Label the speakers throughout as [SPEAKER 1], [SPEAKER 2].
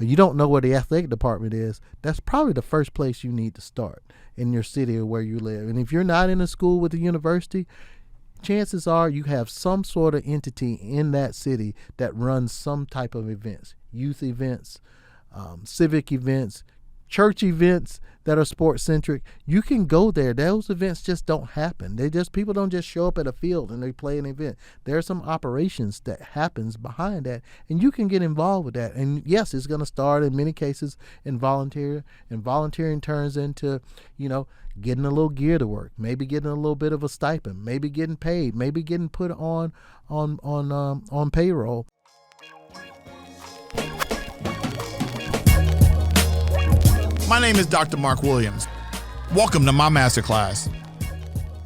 [SPEAKER 1] or you don't know where the athletic department is, that's probably the first place you need to start in your city or where you live. And if you're not in a school with a university, chances are you have some sort of entity in that city that runs some type of events, youth events, civic events, church events that are sports centric. You can go there. Those events just don't happen. People don't just show up at a field and they play an event. There are some operations that happens behind that, and you can get involved with that. And yes, it's going to start in many cases in volunteer, and volunteering turns into, getting a little gear to work, maybe getting a little bit of a stipend, maybe getting paid, maybe getting put on payroll.
[SPEAKER 2] My name is Dr. Mark Williams. Welcome to my masterclass.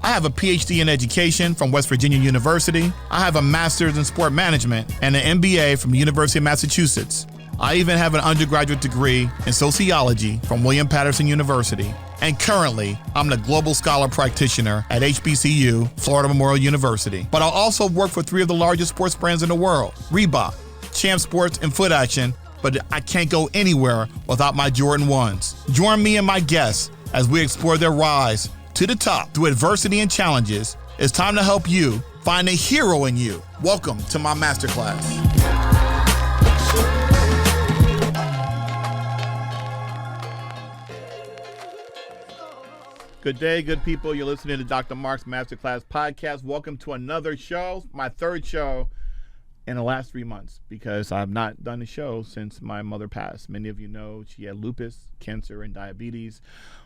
[SPEAKER 2] I have a PhD in education from West Virginia University. I have a master's in sport management and an MBA from the University of Massachusetts. I even have an undergraduate degree in sociology from William Patterson University. And currently, I'm the Global Scholar Practitioner at HBCU, Florida Memorial University. But I also work for 3 of the largest sports brands in the world: Reebok, Champ Sports, and Foot Action. But I can't go anywhere without my Jordan 1s. Join me and my guests as we explore their rise to the top through adversity and challenges. It's time to help you find a hero in you. Welcome to my masterclass. Good day, good people. You're listening to Dr. Mark's Masterclass podcast. Welcome to another show, my third show in the last 3 months, because I've not done a show since my mother passed. Many of you know she had lupus, cancer, and diabetes.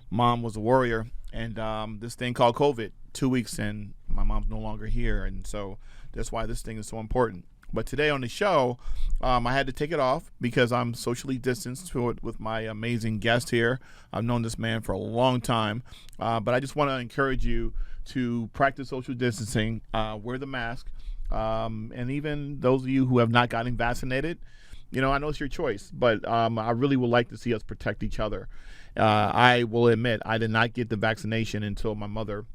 [SPEAKER 2] Mom was a warrior, and this thing called COVID, 2 weeks in, my mom's no longer here, and so that's why this thing is so important. But today on the show, I had to take it off because I'm socially distanced with my amazing guest here. I've known this man for a long time, but I just want to encourage you to practice social distancing, wear the mask, and even those of you who have not gotten vaccinated, I know it's your choice, but I really would like to see us protect each other. I will admit I did not get the vaccination until my mother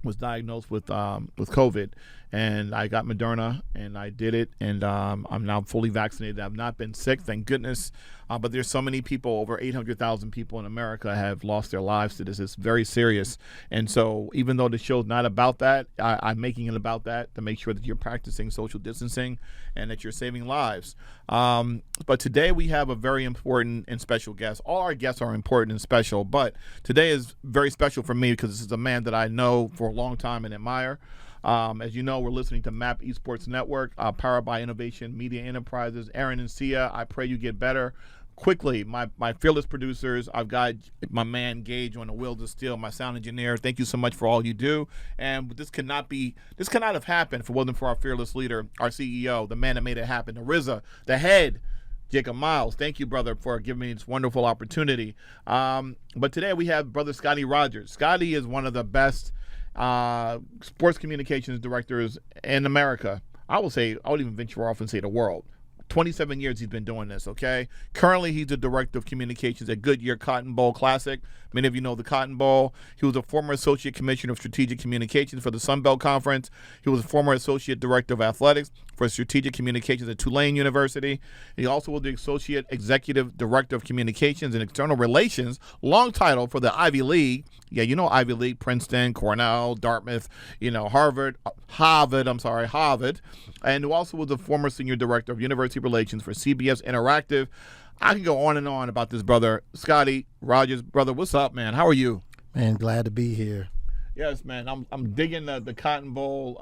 [SPEAKER 2] was diagnosed with COVID, and I got Moderna, and I did it, and I'm now fully vaccinated. I've not been sick, thank goodness, but there's so many people, over 800,000 people in America have lost their lives to this. It's very serious, and so even though the show's not about that, I'm making it about that to make sure that you're practicing social distancing and that you're saving lives. But today we have a very important and special guest. All our guests are important and special, but today is very special for me because this is a man that I know for a long time and admire. As you know, we're listening to MAP Esports Network, powered by Innovation Media Enterprises. Aaron and Sia, I pray you get better quickly. My fearless producers, I've got my man Gage on the wheels of steel, my sound engineer. Thank you so much for all you do. And this could not have happened if it wasn't for our fearless leader, our CEO, the man that made it happen, the RZA, the head, Jacob Miles. Thank you, brother, for giving me this wonderful opportunity. But today we have brother Scottie Rodgers. Scottie is one of the best sports communications directors in America. I would even venture off and say the world. 27 years he's been doing this, okay? Currently, he's the director of communications at Goodyear Cotton Bowl Classic. Many of you know the Cotton Bowl. He was a former associate commissioner of strategic communications for the Sun Belt Conference. He was a former associate director of athletics for strategic communications at Tulane University. He also was the associate executive director of communications and external relations, long title, for the Ivy League. Yeah, you know Ivy League, Princeton, Cornell, Dartmouth, Harvard. And who also was the former senior director of university relations for CBS Interactive. I can go on and on about this brother, Scottie Rodgers. Brother, what's up, man? How are you?
[SPEAKER 1] Man, glad to be here.
[SPEAKER 2] Yes, man. I'm digging the Cotton Bowl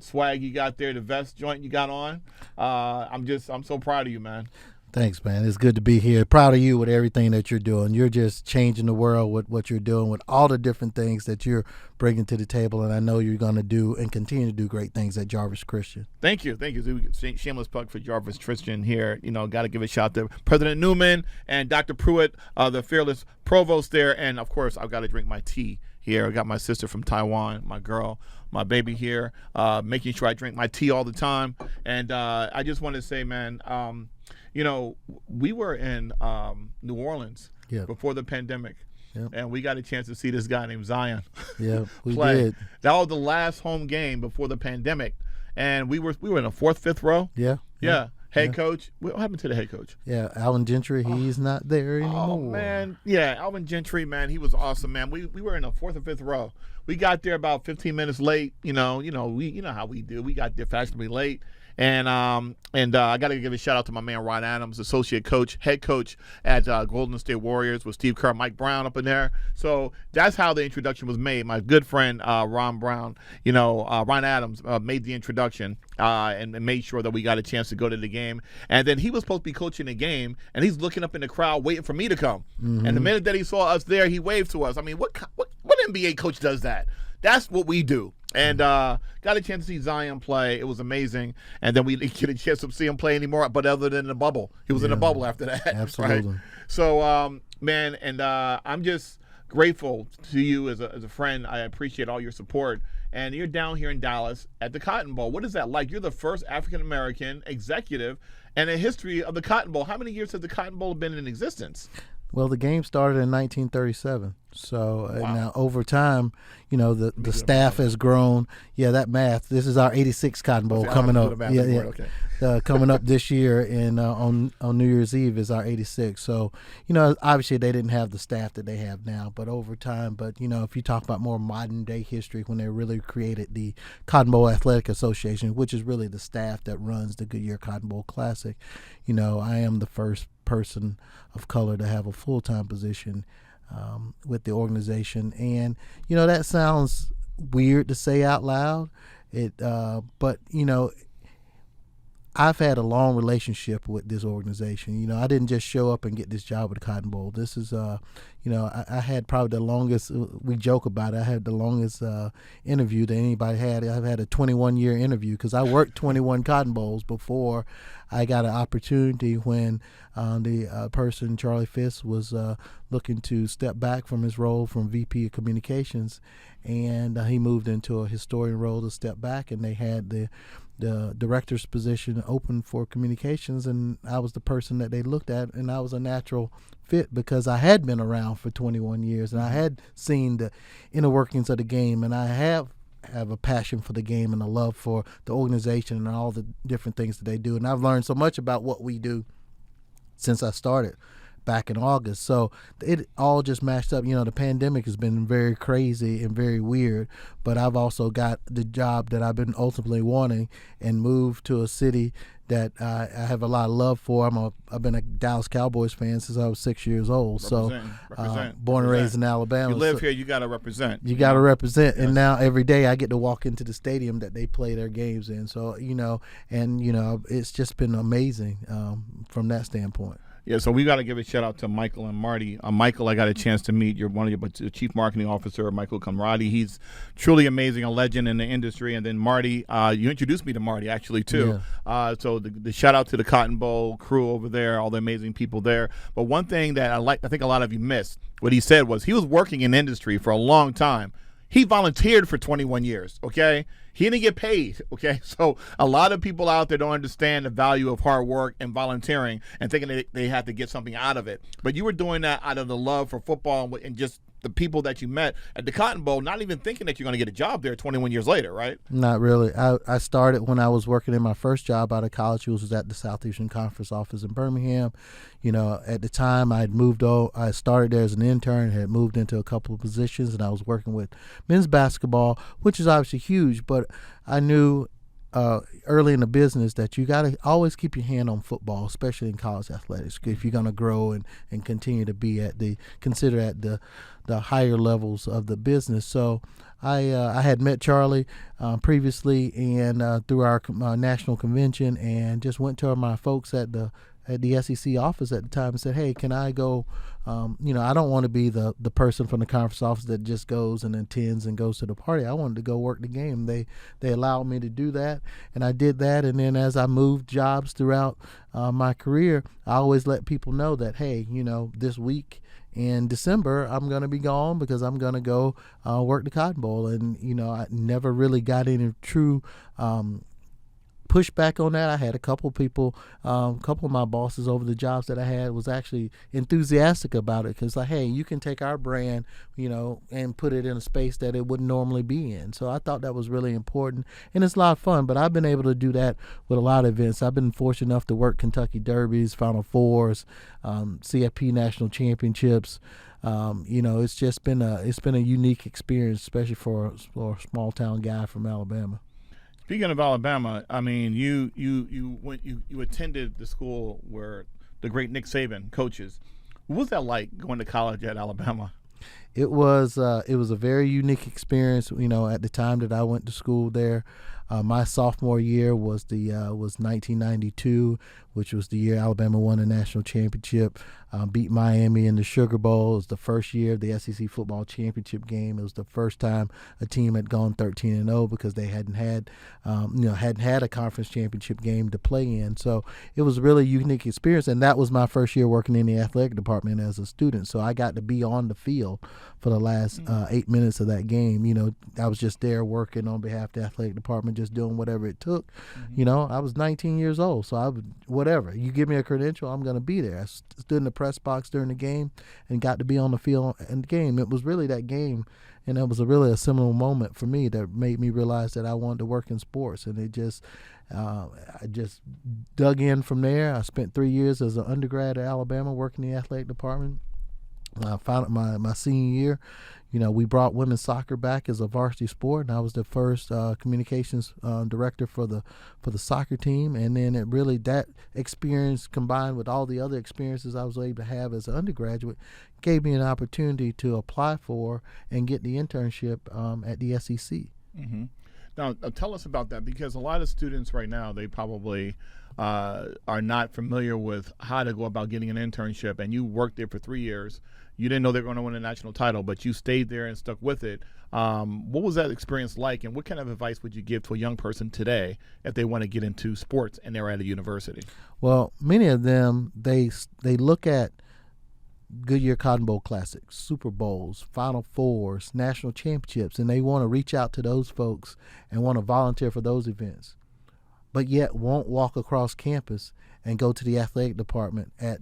[SPEAKER 2] swag you got there, the vest joint you got on. I'm so proud of you, man.
[SPEAKER 1] Thanks, man. It's good to be here. Proud of you with everything that you're doing. You're just changing the world with what you're doing, with all the different things that you're bringing to the table. And I know you're going to do and continue to do great things at Jarvis Christian.
[SPEAKER 2] Thank you. Shameless plug for Jarvis Christian here. Got to give a shout to President Newman and Dr. Pruitt, the fearless provost there. And, of course, I've got to drink my tea here. I got my sister from Taiwan, my girl, my baby here, making sure I drink my tea all the time. And I just want to say, man, we were in New Orleans before the pandemic, and we got a chance to see this guy named Zion
[SPEAKER 1] we
[SPEAKER 2] play.
[SPEAKER 1] did.
[SPEAKER 2] That was the last home game before the pandemic, and we were in the fourth, fifth row.
[SPEAKER 1] Yeah.
[SPEAKER 2] Head coach. What happened to the head coach?
[SPEAKER 1] Yeah, Alvin Gentry. He's not there anymore.
[SPEAKER 2] Oh man, yeah, Alvin Gentry, man, he was awesome, man. We were in the 4th or 5th row. We got there about 15 minutes late. You know how we do. We got there fashionably late. And I got to give a shout out to my man Ron Adams, associate coach, head coach at Golden State Warriors with Steve Kerr, Mike Brown up in there. So that's how the introduction was made. My good friend Ron Adams made the introduction and made sure that we got a chance to go to the game. And then he was supposed to be coaching the game, and he's looking up in the crowd waiting for me to come. Mm-hmm. And the minute that he saw us there, he waved to us. I mean, what NBA coach does that? That's what we do. And got a chance to see Zion play. It was amazing. And then we didn't get a chance to see him play anymore, but other than the bubble. He was in the bubble after that.
[SPEAKER 1] Absolutely.
[SPEAKER 2] Right? So, man, and I'm just grateful to you as a friend. I appreciate all your support. And you're down here in Dallas at the Cotton Bowl. What is that like? You're the first African-American executive in the history of the Cotton Bowl. How many years has the Cotton Bowl been in existence?
[SPEAKER 1] Well, the game started in 1937. So now over time, the staff has grown. Yeah, that math. This is our 86th Cotton Bowl coming up.
[SPEAKER 2] Okay.
[SPEAKER 1] Coming up this year, and on New Year's Eve is our 86th. So obviously they didn't have the staff that they have now, but over time. But if you talk about more modern day history, when they really created the Cotton Bowl Athletic Association, which is really the staff that runs the Goodyear Cotton Bowl Classic, I am the first person of color to have a full-time position with the organization. And that sounds weird to say out loud, but I've had a long relationship with this organization. I didn't just show up and get this job with the Cotton Bowl. This is I had probably the longest, we joke about it, I had the longest interview that anybody had. I've had a 21-year interview because I worked 21 Cotton Bowls before I got an opportunity when the person, Charlie Fisk, was looking to step back from his role from VP of Communications, and he moved into a historian role to step back, and they had the director's position open for communications, and I was the person that they looked at, and I was a natural fit because I had been around for 21 years, and I had seen the inner workings of the game, and I have a passion for the game and a love for the organization and all the different things that they do, and I've learned so much about what we do since I started back in August. So it all just matched up. The pandemic has been very crazy and very weird, but I've also got the job that I've been ultimately wanting and moved to a city that I have a lot of love for. I've been a Dallas Cowboys fan since I was 6 years old. Born and raised in Alabama.
[SPEAKER 2] You live here, you got to represent.
[SPEAKER 1] You got to represent. Yes. And now every day I get to walk into the stadium that they play their games in. So, it's just been amazing from that standpoint.
[SPEAKER 2] Yeah, so we got to give a shout out to Michael and Marty. Michael, I got a chance to meet. You're one of your chief marketing officer, Michael Conradi. He's truly amazing, a legend in the industry. And then Marty, you introduced me to Marty actually too. Yeah. So the shout out to the Cotton Bowl crew over there, all the amazing people there. But one thing that I think a lot of you missed, what he said was he was working in industry for a long time. He volunteered for 21 years, okay? He didn't get paid, okay? So a lot of people out there don't understand the value of hard work and volunteering and thinking that they have to get something out of it. But you were doing that out of the love for football and just the people that you met at the Cotton Bowl, not even thinking that you're going to get a job there 21 years later, right?
[SPEAKER 1] Not really. I started when I was working in my first job out of college, which was at the Southeastern Conference office in Birmingham. At the time I started there as an intern, had moved into a couple of positions, and I was working with men's basketball, which is obviously huge, but I knew early in the business that you got to always keep your hand on football, especially in college athletics, if you're going to grow and continue to be consider at the higher levels of the business. So I had met Charlie previously and through our national convention, and just went to my folks at the SEC office at the time and said, hey, can I go? I don't want to be the person from the conference office that just goes and attends and goes to the party. I wanted to go work the game. They allowed me to do that, and I did that. And then as I moved jobs throughout my career, I always let people know that, hey, this week in December, I'm going to be gone because I'm going to go work the Cotton Bowl. And, I never really got any true pushed back on that. I had a couple people, a couple of my bosses over the jobs that I had was actually enthusiastic about it because, like, hey, you can take our brand, and put it in a space that it wouldn't normally be in. So I thought that was really important, and it's a lot of fun. But I've been able to do that with a lot of events. I've been fortunate enough to work Kentucky Derbies, Final Fours, CFP National Championships. It's just been a unique experience, especially for a small town guy from Alabama.
[SPEAKER 2] Speaking of Alabama, I mean, you attended the school where the great Nick Saban coaches. What was that like going to college at Alabama?
[SPEAKER 1] It was a very unique experience. At the time that I went to school there, my sophomore year was 1992, which was the year Alabama won the national championship, beat Miami in the Sugar Bowl. It was the first year of the SEC football championship game. It was the first time a team had gone 13-0 because they hadn't had a conference championship game to play in. So it was a really unique experience, and that was my first year working in the athletic department as a student. So I got to be on the field for the last 8 minutes of that game. I was just there working on behalf of the athletic department, just doing whatever it took. I was 19 years old, so I would, whatever. You give me a credential, I'm going to be there. I stood in the press box during the game and got to be on the field in the game. It was really that game, and it was really a seminal moment for me that made me realize that I wanted to work in sports. And I just dug in from there. I spent 3 years as an undergrad at Alabama working in the athletic department. I found my senior year, we brought women's soccer back as a varsity sport, and I was the first communications director for the soccer team. And then that experience combined with all the other experiences I was able to have as an undergraduate gave me an opportunity to apply for and get the internship at the SEC.
[SPEAKER 2] Mm-hmm. Now, tell us about that, because a lot of students right now, they probably are not familiar with how to go about getting an internship, and you worked there for 3 years. You didn't know they were going to win a national title, but you stayed there and stuck with it. What was that experience like, and what kind of advice would you give to a young person today if they want to get into sports and they're at a university?
[SPEAKER 1] Well, many of them, they look at Goodyear Cotton Bowl Classic, Super Bowls, Final Fours, national championships, and they want to reach out to those folks and want to volunteer for those events, but yet won't walk across campus and go to the athletic department at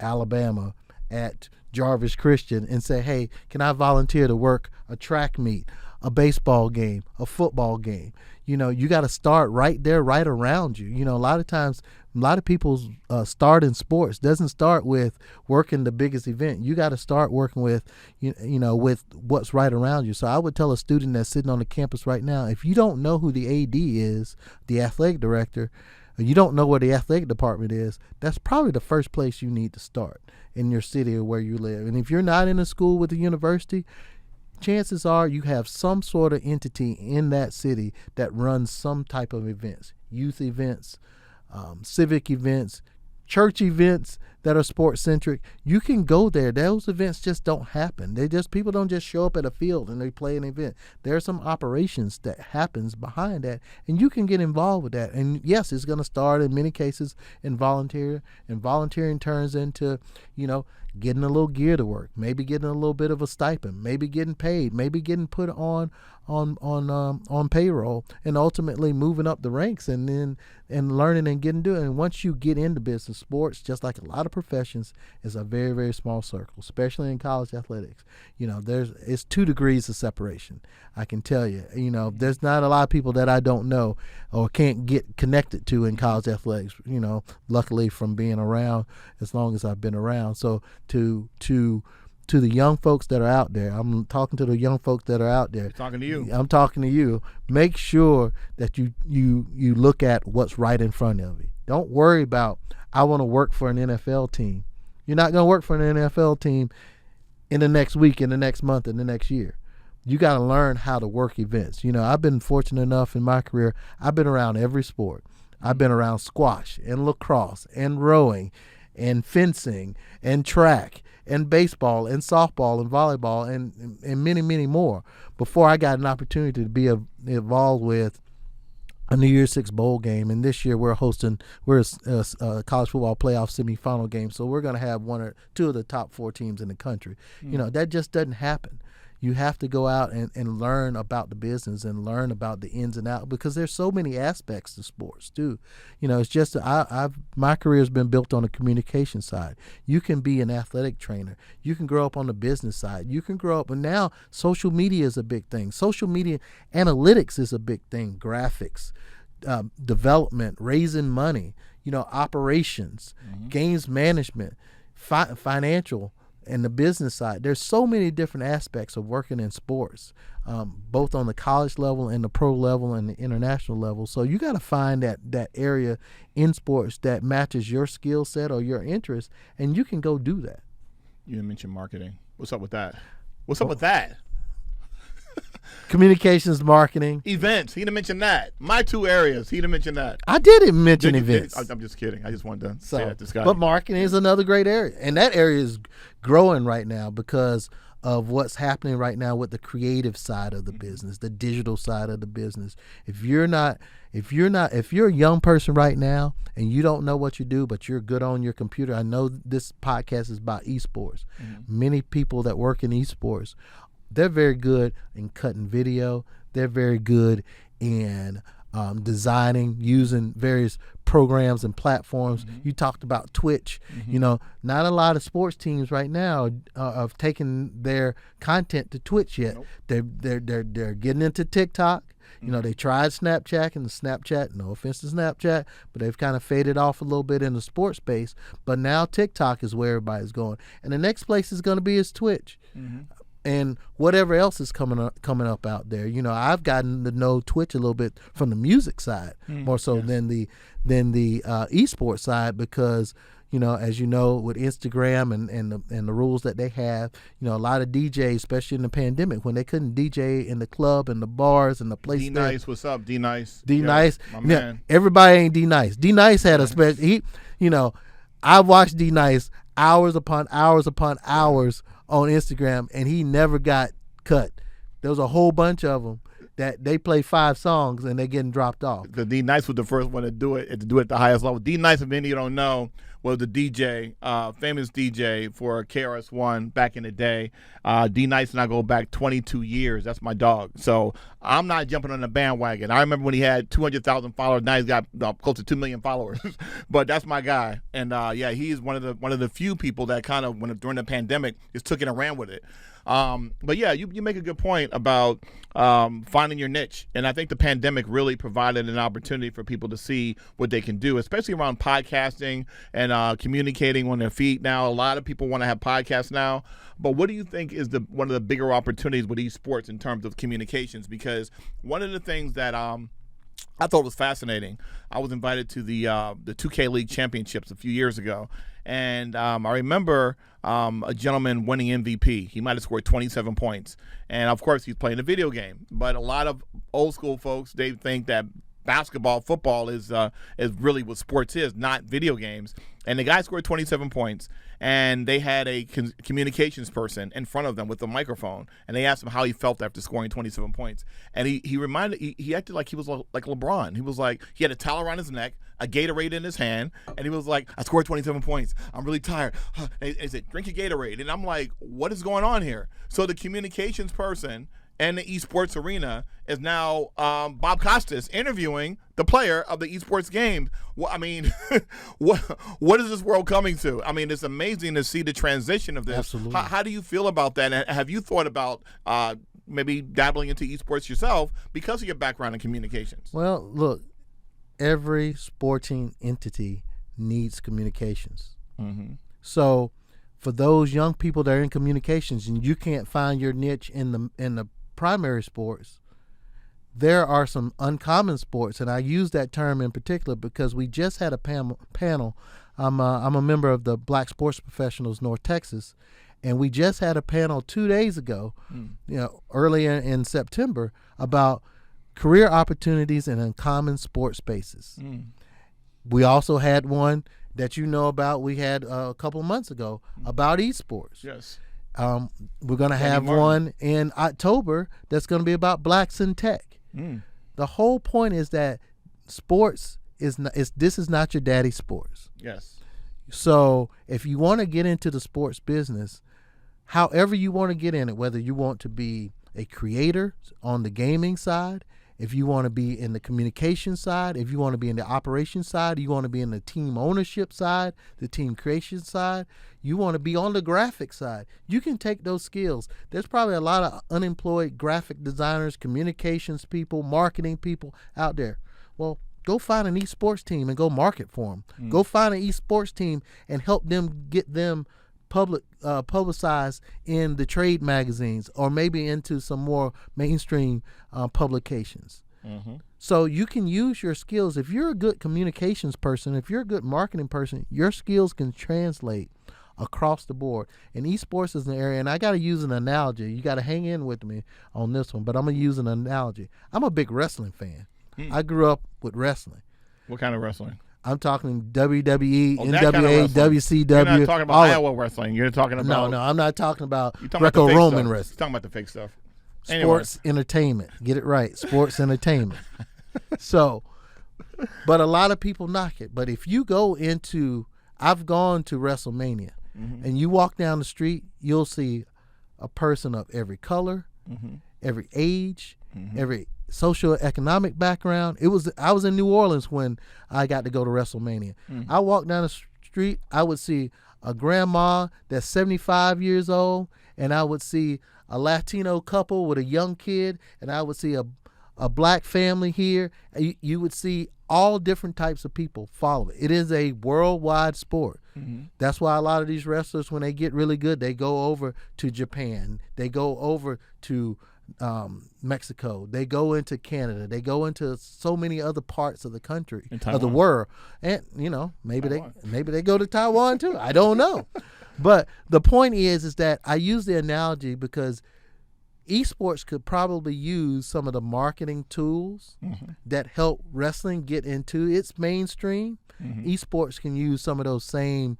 [SPEAKER 1] Alabama, at Jarvis Christian, and say, hey, can I volunteer to work a track meet, a baseball game, a football game? You got to start right there, right around you. A lot of times, a lot of people's start in sports doesn't start with working the biggest event. You got to start working with, with what's right around you. So I would tell a student that's sitting on the campus right now, if you don't know who the AD is, the athletic director, or you don't know where the athletic department is, that's probably the first place you need to start in your city or where you live. And if you're not in a school with a university, chances are you have some sort of entity in that city that runs some type of events, youth events, civic events, church events that are sports centric. You can go there. Those events just don't happen. People don't just show up at a field and they play an event. There are some operations that happens behind that, and you can get involved with that. And yes, it's going to start in many cases in volunteer, and volunteering turns into, getting a little gear to work, maybe getting a little bit of a stipend, maybe getting paid, maybe getting put on payroll, and ultimately moving up the ranks and learning and getting to it. And once you get into business, sports, just like a lot of professions, is a very, very small circle, especially in college athletics. It's 2 degrees of separation. I can tell you, there's not a lot of people that I don't know or can't get connected to in college athletics, luckily from being around as long as I've been around. So to the young folks that are out there, I'm talking to the young folks that are out there.
[SPEAKER 2] Talking to you.
[SPEAKER 1] I'm talking to you. Make sure that you look at what's right in front of you. Don't worry about, I want to work for an NFL team. You're not going to work for an NFL team in the next week, in the next month, in the next year. You got to learn how to work events. I've been fortunate enough in my career, I've been around every sport. I've been around squash and lacrosse and rowing and fencing and track and baseball and softball and volleyball and many, many more before I got an opportunity to be involved with a New Year's Six bowl game. And this year we're a college football playoff semifinal game, so we're going to have 1 or 2 of the top 4 teams in the country. That just doesn't happen. You have to go out and learn about the business and learn about the ins and outs, because there's so many aspects to sports too. It's just my career has been built on the communication side. You can be an athletic trainer. You can grow up on the business side. You can grow up, and now social media is a big thing. Social media analytics is a big thing. Graphics, development, raising money, operations, games management, financial, and the business side. There's so many different aspects of working in sports, both on the college level and the pro level and the international level. So you got to find that area in sports that matches your skill set or your interest, and you can go do that.
[SPEAKER 2] You mentioned marketing. What's up with that? What's up with that?
[SPEAKER 1] Communications, marketing,
[SPEAKER 2] events. He didn't mention that. My two areas. He didn't mention that.
[SPEAKER 1] I didn't mention events.
[SPEAKER 2] I'm just kidding. I just wanted to say that to Scottie.
[SPEAKER 1] But marketing is another great area, and that area is growing right now because of what's happening right now with the creative side of the business, the digital side of the business. If you're a young person right now and you don't know what you do, but you're good on your computer, I know this podcast is about esports. Many people that work in esports, they're very good in cutting video. They're very good in designing, using various programs and platforms. You talked about Twitch. Not a lot of sports teams right now have taken their content to Twitch yet. Nope. They're getting into TikTok. They tried Snapchat, and the Snapchat, no offense to Snapchat, but they've kind of faded off a little bit in the sports space. But now TikTok is where everybody's going, and the next place is going to be is Twitch. And whatever else is coming up out there. I've gotten to know Twitch a little bit from the music side, more so than the esports side, because as you know, with Instagram and the rules that they have, a lot of DJs, especially in the pandemic, when they couldn't DJ in the club and the bars and the places.
[SPEAKER 2] D-Nice, what's up, D-Nice?
[SPEAKER 1] D-Nice,
[SPEAKER 2] my man.
[SPEAKER 1] Everybody ain't D-Nice. D-Nice had a special. I watched D-Nice hours upon hours upon hours on Instagram, and he never got cut. There was a whole bunch of them that they play 5 songs and they're getting dropped off.
[SPEAKER 2] The D-Nice was the first one to do it at the highest level. D-Nice, if any of you don't know, was the DJ, famous DJ for KRS-One back in the day. D-Nice and I go back 22 years. That's my dog. So I'm not jumping on the bandwagon. I remember when he had 200,000 followers. Now he's got close to 2 million followers. But that's my guy. And he is one of the few people that kind of, during the pandemic, just took it and ran with it. But yeah, you make a good point about finding your niche, and I think the pandemic really provided an opportunity for people to see what they can do, especially around podcasting and communicating on their feet. Now, a lot of people want to have podcasts now, but what do you think is one of the bigger opportunities with esports in terms of communications? Because one of the things that I thought was fascinating, I was invited to the 2K League Championships a few years ago, and I remember a gentleman winning MVP. He might have scored 27 points, and of course he's playing a video game. But a lot of old school folks, they think that basketball, football is really what sports is, not video games. And the guy scored 27 points, and they had a communications person in front of them with a microphone, and they asked him how he felt after scoring 27 points. And he acted like he was like LeBron. He was like, he had a towel around his neck, a Gatorade in his hand, and he was like, I scored 27 points. I'm really tired. And he said, drink your Gatorade. And I'm like, what is going on here? So the communications person and the esports arena is now Bob Costas interviewing the player of the esports game. Well, I mean, what is this world coming to? I mean, it's amazing to see the transition of this.
[SPEAKER 1] Absolutely.
[SPEAKER 2] How do you feel about that? And have you thought about maybe dabbling into esports yourself because of your background in communications?
[SPEAKER 1] Well, look, every sporting entity needs communications. So for those young people that are in communications and you can't find your niche in the primary sports, there are some uncommon sports, and I use that term in particular because we just had a panel. I'm a member of the Black Sports Professionals North Texas, and we just had a panel 2 days ago, early in September, about career opportunities in uncommon sports spaces. We also had one that about. We had a couple months ago about esports.
[SPEAKER 2] Yes.
[SPEAKER 1] We're going to have one in October that's going to be about blacks in tech. The whole point is that sports this is not your daddy's sports.
[SPEAKER 2] Yes.
[SPEAKER 1] So if you want to get into the sports business, however you want to get in it, whether you want to be a creator on the gaming side, if you want to be in the communication side, if you want to be in the operation side, you want to be in the team ownership side, the team creation side, you want to be on the graphic side, you can take those skills. There's probably a lot of unemployed graphic designers, communications people, marketing people out there. Well, go find an esports team and go market for them. Go find an esports team and help them get them publicized in the trade magazines or maybe into some more mainstream publications. So you can use your skills. If you're a good communications person, if you're a good marketing person, your skills can translate across the board. And esports is an area, and I got to use an analogy. You got to hang in with me on this one, but I'm going to use an analogy. I'm a big wrestling fan. I grew up with wrestling.
[SPEAKER 2] What kind of wrestling?
[SPEAKER 1] I'm talking WWE,
[SPEAKER 2] that
[SPEAKER 1] NWA,
[SPEAKER 2] kind of
[SPEAKER 1] WCW.
[SPEAKER 2] You're not talking about Iowa wrestling. You're talking about...
[SPEAKER 1] No, I'm not talking about
[SPEAKER 2] you're talking
[SPEAKER 1] Greco-Roman
[SPEAKER 2] about
[SPEAKER 1] wrestling.
[SPEAKER 2] You're talking about the fake stuff.
[SPEAKER 1] Sports entertainment. Get it right. Sports entertainment. So, but a lot of people knock it. But if you go into... I've gone to WrestleMania, and you walk down the street, you'll see a person of every color, every age, every socioeconomic background. I was in New Orleans when I got to go to WrestleMania. I walked down the street, I would see a grandma that's 75 years old, and I would see a Latino couple with a young kid, and I would see a black family here. You would see all different types of people follow it. It is a worldwide sport. That's why a lot of these wrestlers, when they get really good, they go over to Japan. They go over to Mexico. They go into Canada. They go into so many other parts of the country, of the world. And, maybe they go to Taiwan too. I don't know. But the point is that I use the analogy because esports could probably use some of the marketing tools that help wrestling get into its mainstream. Esports can use some of those same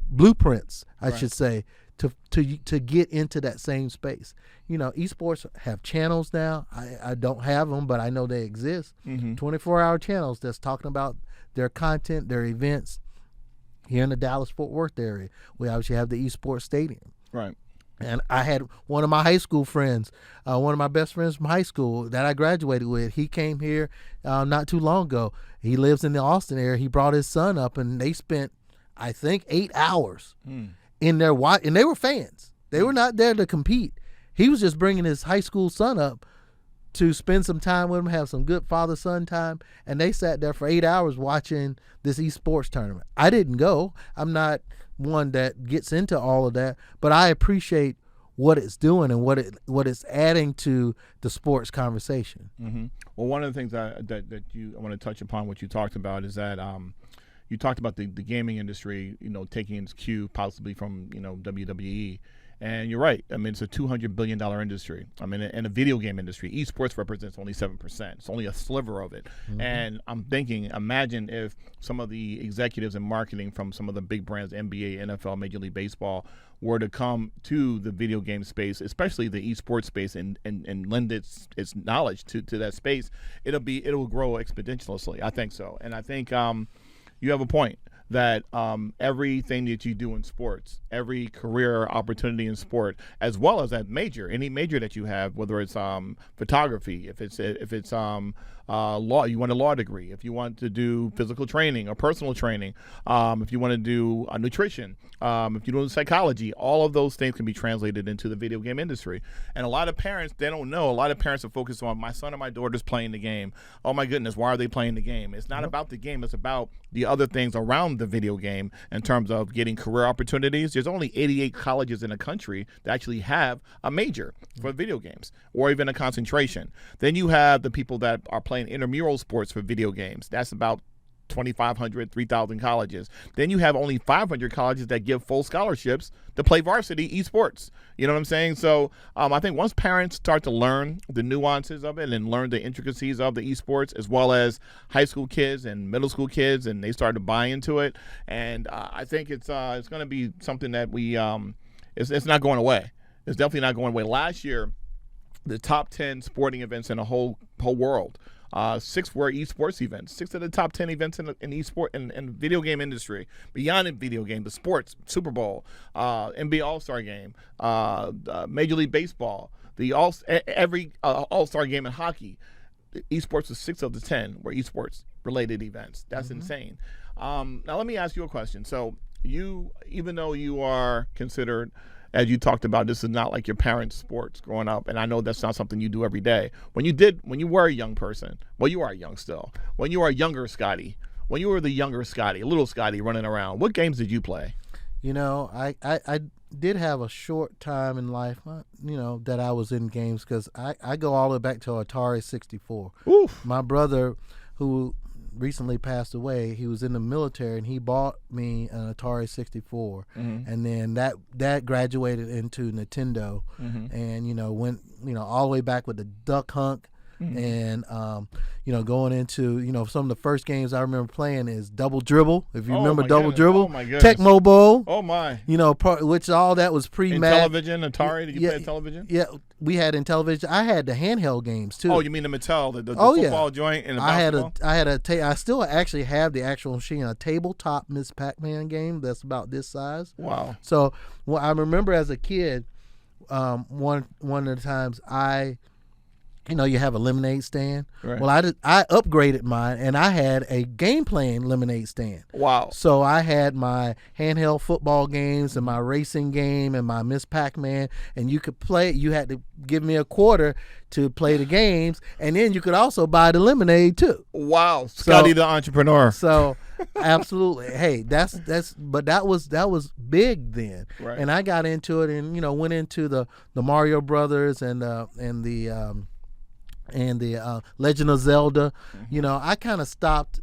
[SPEAKER 1] blueprints, I should say, to get into that same space. Esports have channels now. I don't have them, but I know they exist. 24-hour channels that's talking about their content, their events. Here in the Dallas-Fort Worth area, we obviously have the Esports Stadium.
[SPEAKER 2] Right.
[SPEAKER 1] And I had one of my high school friends, one of my best friends from high school that I graduated with. He came here not too long ago. He lives in the Austin area. He brought his son up, and they spent, I think, 8 hours in their and they were fans. They were not there to compete. He was just bringing his high school son up to spend some time with him, have some good father-son time, and they sat there for 8 hours watching this esports tournament. I didn't go. I'm not one that gets into all of that, but I appreciate what it's doing and what it's adding to the sports conversation.
[SPEAKER 2] Well, one of the things that I want to touch upon what you talked about is that you talked about the gaming industry, taking its cue possibly from WWE. And you're right. I mean, it's a $200 billion industry. I mean, in a video game industry, esports represents only 7%. It's only a sliver of it. And I'm thinking, imagine if some of the executives in marketing from some of the big brands, NBA, NFL, Major League Baseball, were to come to the video game space, especially the esports space, and lend its knowledge to that space. It'll grow exponentially. I think so. And I think you have a point. That everything that you do in sports, every career opportunity in sport, as well as any major that you have, whether it's photography, if it's law, you want a law degree, if you want to do physical training or personal training, if you want to do nutrition, if you do psychology, all of those things can be translated into the video game industry. And a lot of parents, they don't know. A lot of parents are focused on my son or my daughter's playing the game. Oh my goodness, why are they playing the game? It's not about the game. It's about the other things around the video game in terms of getting career opportunities. There's only 88 colleges in the country that actually have a major for video games or even a concentration. Then you have the people that are playing intramural sports for video games. That's about 2,500, 3,000 colleges. Then you have only 500 colleges that give full scholarships to play varsity esports. You know what I'm saying? So I think once parents start to learn the nuances of it and learn the intricacies of the esports, as well as high school kids and middle school kids, and they start to buy into it, and I think it's going to be something that it's not going away. It's definitely not going away. Last year, the top 10 sporting events in the whole world 6 were esports events. 6 of the top 10 events in esport and video game industry. Beyond video game, the sports, Super Bowl, NBA All-Star Game, Major League Baseball, every All-Star game in hockey. Esports was 6 of the 10 were esports related events. That's insane. Now let me ask you a question. So you, even though you are considered, as you talked about, this is not like your parents' sports growing up, and I know that's not something you do every day. When you were a young person, well, you are young still. When you were a younger Scottie, when you were the younger Scottie, little Scottie running around, what games did you play?
[SPEAKER 1] You know, I did have a short time in life, that I was in games, because I go all the way back to Atari 64.
[SPEAKER 2] Oof.
[SPEAKER 1] My brother, who recently passed away, he was in the military, and he bought me an Atari 64, and then that graduated into Nintendo, and went all the way back with the Duck Hunt, and going into some of the first games I remember playing is Double Dribble. If you remember Double Dribble,
[SPEAKER 2] oh my goodness,
[SPEAKER 1] Tecmo Bowl.
[SPEAKER 2] Oh my,
[SPEAKER 1] which all that was pre-match.
[SPEAKER 2] Television, Atari. Did you play television?
[SPEAKER 1] Yeah, we had in television. I had the handheld games too.
[SPEAKER 2] Oh, you mean the Mattel, the football joint and the basketball?
[SPEAKER 1] I still actually have the actual machine, a tabletop Miss Pac-Man game that's about this size.
[SPEAKER 2] Wow.
[SPEAKER 1] So I remember as a kid, one of the times you have a lemonade stand.
[SPEAKER 2] Right.
[SPEAKER 1] Well, I upgraded mine, and I had a game playing lemonade stand.
[SPEAKER 2] Wow.
[SPEAKER 1] So I had my handheld football games and my racing game and my Miss Pac-Man, and you could play. You had to give me a quarter to play the games, and then you could also buy the lemonade too.
[SPEAKER 2] Wow, Scottie the entrepreneur.
[SPEAKER 1] So absolutely. Hey, but that was big then. Right. And I got into it, and went into the Mario Brothers and the Legend of Zelda. I kind of stopped,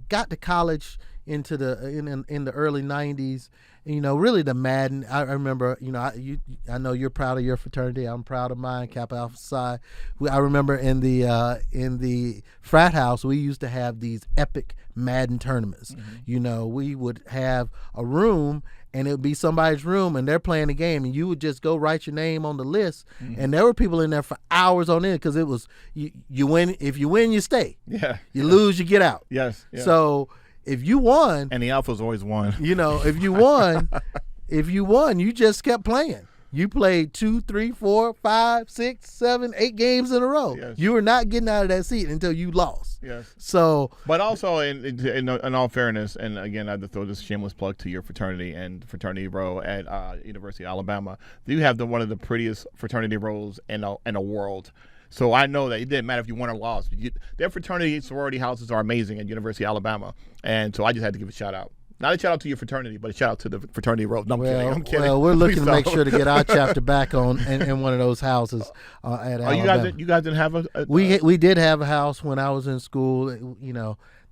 [SPEAKER 1] got to college into in the early 90s. Really the Madden. I remember, I know you're proud of your fraternity. I'm proud of mine, Kappa Alpha Psi. I remember in the frat house, we used to have these epic Madden tournaments. We would have a room, and it would be somebody's room, and they're playing the game, and you would just go write your name on the list, and there were people in there for hours on end, because it was you win. If you win, you stay.
[SPEAKER 2] Yeah.
[SPEAKER 1] You lose, you get out.
[SPEAKER 2] Yes. Yeah.
[SPEAKER 1] So if you won,
[SPEAKER 2] and the Alphas always won.
[SPEAKER 1] If you won, you just kept playing. You played 2, 3, 4, 5, 6, 7, 8 games in a row. Yes. You were not getting out of that seat until you lost.
[SPEAKER 2] Yes.
[SPEAKER 1] So,
[SPEAKER 2] but also in all fairness, and again, I have to throw this shameless plug to your fraternity and fraternity row at University of Alabama. You have one of the prettiest fraternity rows in the world. So I know that it didn't matter if you won or lost. Their fraternity sorority houses are amazing at University of Alabama, and so I just had to give a shout out. Not a shout out to your fraternity, but a shout out to the fraternity row. No, I'm kidding.
[SPEAKER 1] Well, we're looking to make sure to get our chapter back on in one of those houses at Alabama.
[SPEAKER 2] You guys didn't have a
[SPEAKER 1] we did have a house when I was in school.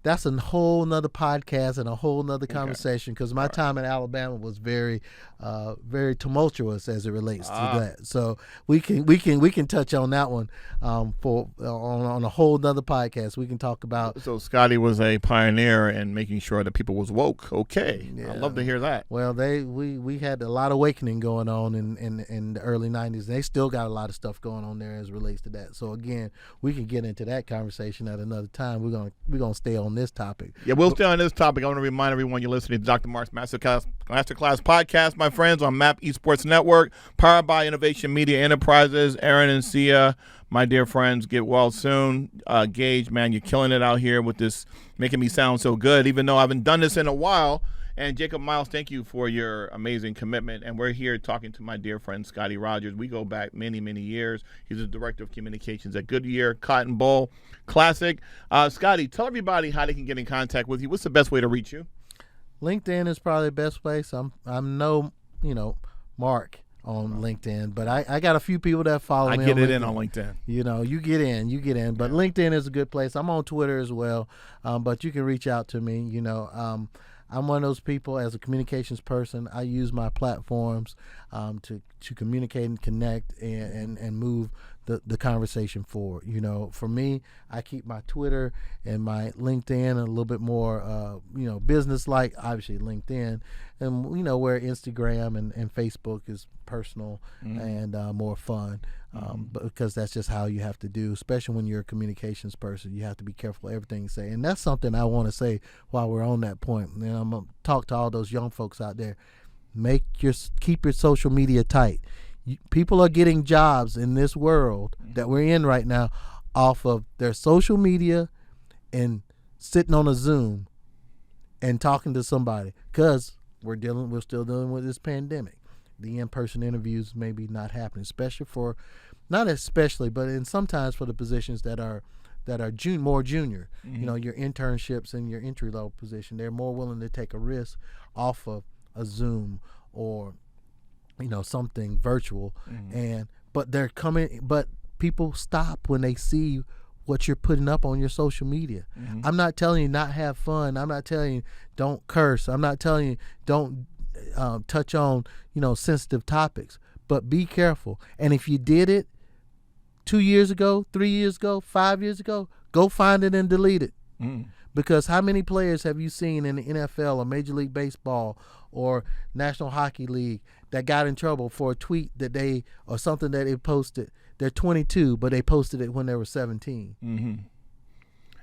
[SPEAKER 1] That's a whole nother podcast and a whole nother conversation, because my time in Alabama was very, very tumultuous as it relates to that. So we can touch on that one on a whole nother podcast. We can talk about.
[SPEAKER 2] So Scottie was a pioneer in making sure that people was woke. Okay, yeah. I'd love to hear that.
[SPEAKER 1] Well, we had a lot of awakening going on in the early 90s. They still got a lot of stuff going on there as it relates to that. So again, we can get into that conversation at another time. We're gonna stay on this topic.
[SPEAKER 2] Yeah, we'll stay on this topic. I want to remind everyone you're listening to Dr. Mark's Masterclass podcast, my friends, on MAP Esports Network, powered by Innovation Media Enterprises. Aaron and Sia, my dear friends, get well soon. Gage, man, you're killing it out here with this, making me sound so good, even though I haven't done this in a while. And Jacob Miles, thank you for your amazing commitment. And we're here talking to my dear friend, Scottie Rodgers. We go back many, many years. He's the Director of Communications at Goodyear Cotton Bowl Classic. Scottie, tell everybody how they can get in contact with you. What's the best way to reach you?
[SPEAKER 1] LinkedIn is probably the best place. I'm no, Mark on LinkedIn, but I got a few people that follow me.
[SPEAKER 2] I get it in on LinkedIn.
[SPEAKER 1] You get in. But LinkedIn is a good place. I'm on Twitter as well, but you can reach out to me. I'm one of those people, as a communications person, I use my platforms to communicate and connect and move the conversation forward. You know, for me, I keep my Twitter and my LinkedIn a little bit more, business-like, obviously LinkedIn, and, you know, where Instagram and Facebook is personal and more fun. But because that's just how you have to do, especially when you're a communications person. You have to be careful of everything you say. And that's something I want to say while we're on that point. And I'm going to talk to all those young folks out there. Keep your social media tight. People are getting jobs in this world that we're in right now off of their social media and sitting on a Zoom and talking to somebody, because we're still dealing with this pandemic. The in-person interviews maybe not happening, but in sometimes for the positions that are more junior. You know, your internships and your entry-level position, they're more willing to take a risk off of a Zoom or, you know, something virtual. But people stop when they see what you're putting up on your social media. I'm not telling you not have fun. I'm not telling you don't curse. I'm not telling you don't touch on, you know, sensitive topics, but be careful. And if you did it 2 years ago, 3 years ago, 5 years ago, go find it and delete it. Because how many players have you seen in the NFL or Major League Baseball or National Hockey League that got in trouble for a tweet or something that they posted? They're 22, but they posted it when they were 17.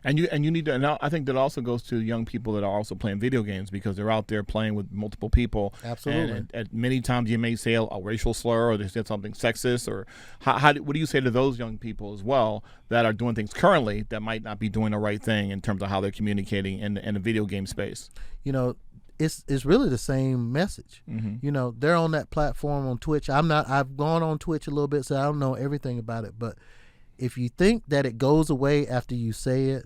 [SPEAKER 1] And
[SPEAKER 2] you need to. And I think that also goes to young people that are also playing video games, because they're out there playing with multiple people.
[SPEAKER 1] Absolutely.
[SPEAKER 2] And at many times you may say a racial slur, or they said something sexist, or what do you say to those young people as well that are doing things currently that might not be doing the right thing in terms of how they're communicating in the video game space?
[SPEAKER 1] You know, it's really the same message. You know, they're on that platform on Twitch. I've gone on Twitch a little bit, so I don't know everything about it. But if you think that it goes away after you say it,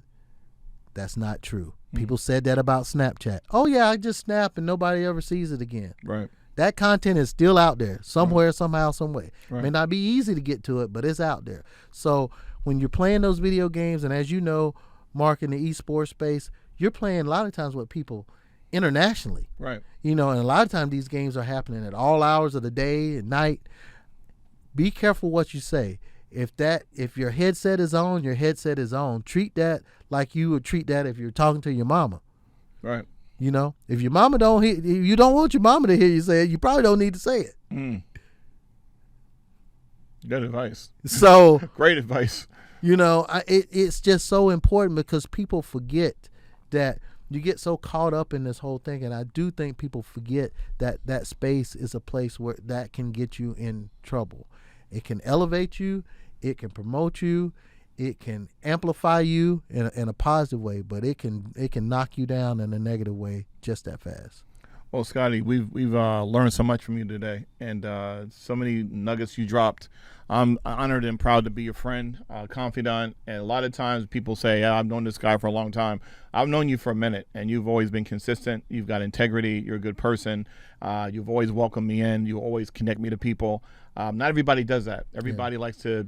[SPEAKER 1] that's not true. People said that about Snapchat. Oh yeah, I just snap and nobody ever sees it again.
[SPEAKER 2] Right.
[SPEAKER 1] That content is still out there somewhere, somehow, some way. Right. May not be easy to get to it, but it's out there. So when you're playing those video games, and as you know, Mark, in the esports space, you're playing a lot of times with people internationally.
[SPEAKER 2] Right.
[SPEAKER 1] You know, and a lot of times these games are happening at all hours of the day and night. Be careful what you say. If your headset is on, your headset is on. Treat that like you would treat that if you're talking to your mama.
[SPEAKER 2] Right.
[SPEAKER 1] You know, if your mama if you don't want your mama to hear you say it, you probably don't need to say it.
[SPEAKER 2] Good advice.
[SPEAKER 1] So
[SPEAKER 2] great advice.
[SPEAKER 1] You know, it's just so important, because people forget that you get so caught up in this whole thing, and I do think people forget that space is a place where that can get you in trouble. It can elevate you. It can promote you. It can amplify you in a positive way, but it can knock you down in a negative way just that fast.
[SPEAKER 2] Well, Scottie, we've learned so much from you today, and so many nuggets you dropped. I'm honored and proud to be your friend, confidant. And a lot of times people say, "Yeah, I've known this guy for a long time." I've known you for a minute, and you've always been consistent. You've got integrity. You're a good person. You've always welcomed me in. You always connect me to people. Not everybody does that. Everybody likes to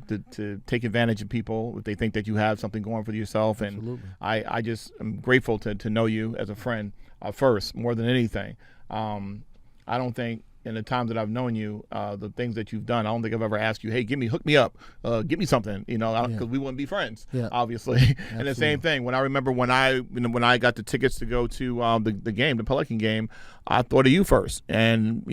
[SPEAKER 2] take advantage of people if they think that you have something going for yourself. And
[SPEAKER 1] Absolutely.
[SPEAKER 2] I just am grateful to know you as a friend first, more than anything. I don't think in the time that I've known you, the things that you've done, I don't think I've ever asked you, hey, hook me up, get me something, because we wouldn't be friends, obviously. And the same thing, when I remember when I got the tickets to go to the game, the Pelican game, I thought of you first. And,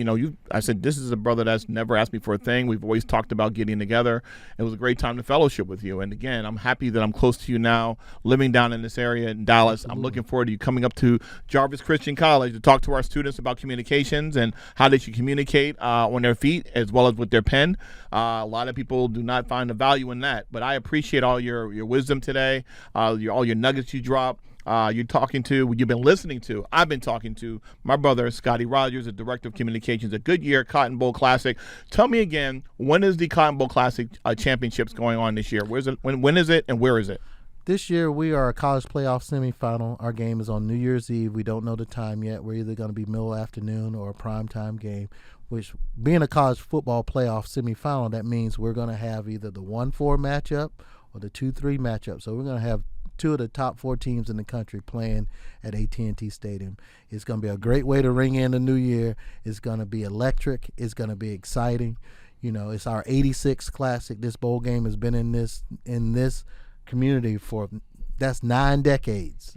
[SPEAKER 2] I said, this is a brother that's never asked me for a thing. We've always talked about getting together. It was a great time to fellowship with you. And again, I'm happy that I'm close to you now, living down in this area in Dallas. Absolutely. I'm looking forward to you coming up to Jarvis Christian College to talk to our students about communications and how they should communicate on their feet as well as with their pen. A lot of people do not find the value in that, but I appreciate all your wisdom today, all your nuggets you drop. You've been listening to, I've been talking to my brother, Scottie Rodgers, the Director of Communications at Goodyear Cotton Bowl Classic. Tell me again, when is the Cotton Bowl Classic championships going on this year? When is it and where is it?
[SPEAKER 1] This year we are a college playoff semifinal. Our game is on New Year's Eve. We don't know the time yet. We're either going to be middle afternoon or a primetime game, which being a college football playoff semifinal, that means we're going to have either the 1-4 matchup or the 2-3 matchup. So we're going to have two of the top 4 teams in the country playing at AT&T Stadium. It's going to be a great way to ring in the new year. It's going to be electric. It's going to be exciting. It's our 86th Classic. This bowl game has been in this community that's 9 decades.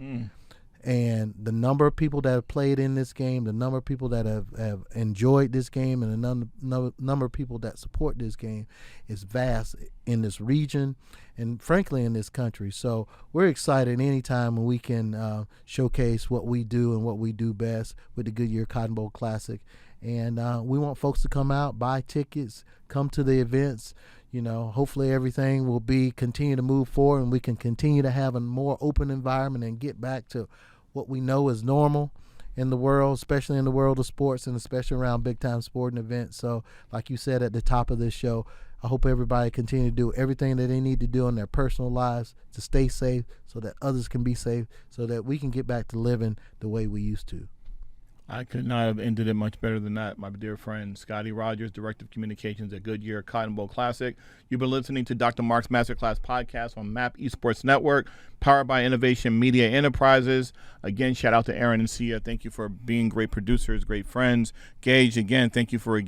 [SPEAKER 1] And the number of people that have played in this game, the number of people that have enjoyed this game, and the number of people that support this game is vast in this region and, frankly, in this country. So we're excited anytime when we can showcase what we do and what we do best with the Goodyear Cotton Bowl Classic. And we want folks to come out, buy tickets, come to the events. Hopefully everything will continue to move forward, and we can continue to have a more open environment and get back to what we know is normal in the world, especially in the world of sports and especially around big-time sporting events. So like you said at the top of this show, I hope everybody continue to do everything that they need to do in their personal lives to stay safe so that others can be safe, so that we can get back to living the way we used to.
[SPEAKER 2] I could not have ended it much better than that, my dear friend, Scottie Rodgers, Director of Communications at Goodyear Cotton Bowl Classic. You've been listening to Dr. Mark's Masterclass podcast on MAP Esports Network, powered by Innovation Media Enterprises. Again, shout out to Aaron and Sia. Thank you for being great producers, great friends. Gage, again, thank you for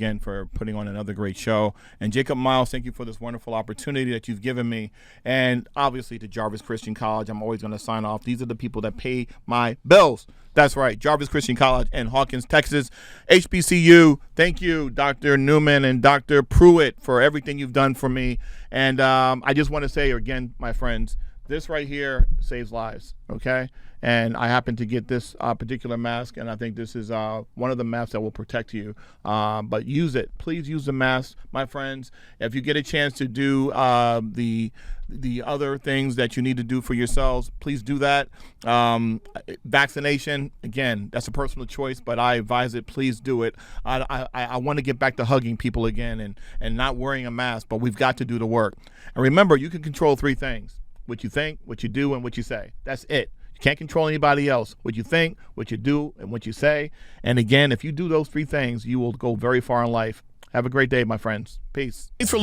[SPEAKER 2] putting on another great show. And Jacob Miles, thank you for this wonderful opportunity that you've given me. And obviously to Jarvis Christian College, I'm always going to sign off. These are the people that pay my bills. That's right, Jarvis Christian College in Hawkins, Texas. HBCU, thank you, Dr. Newman and Dr. Pruitt, for everything you've done for me. And I just want to say again, my friends, this right here saves lives, okay? And I happen to get this particular mask, and I think this is one of the masks that will protect you. But use it. Please use the mask, my friends. If you get a chance to do the other things that you need to do for yourselves, please do that. Vaccination, again, that's a personal choice, but I advise it. Please do it. I want to get back to hugging people again and not wearing a mask, but we've got to do the work. And remember, you can control 3 things: what you think, what you do, and what you say. That's it. You can't control anybody else. What you think, what you do, and what you say. And again, if you do those 3 things, you will go very far in life. Have a great day, my friends. Peace. Thanks for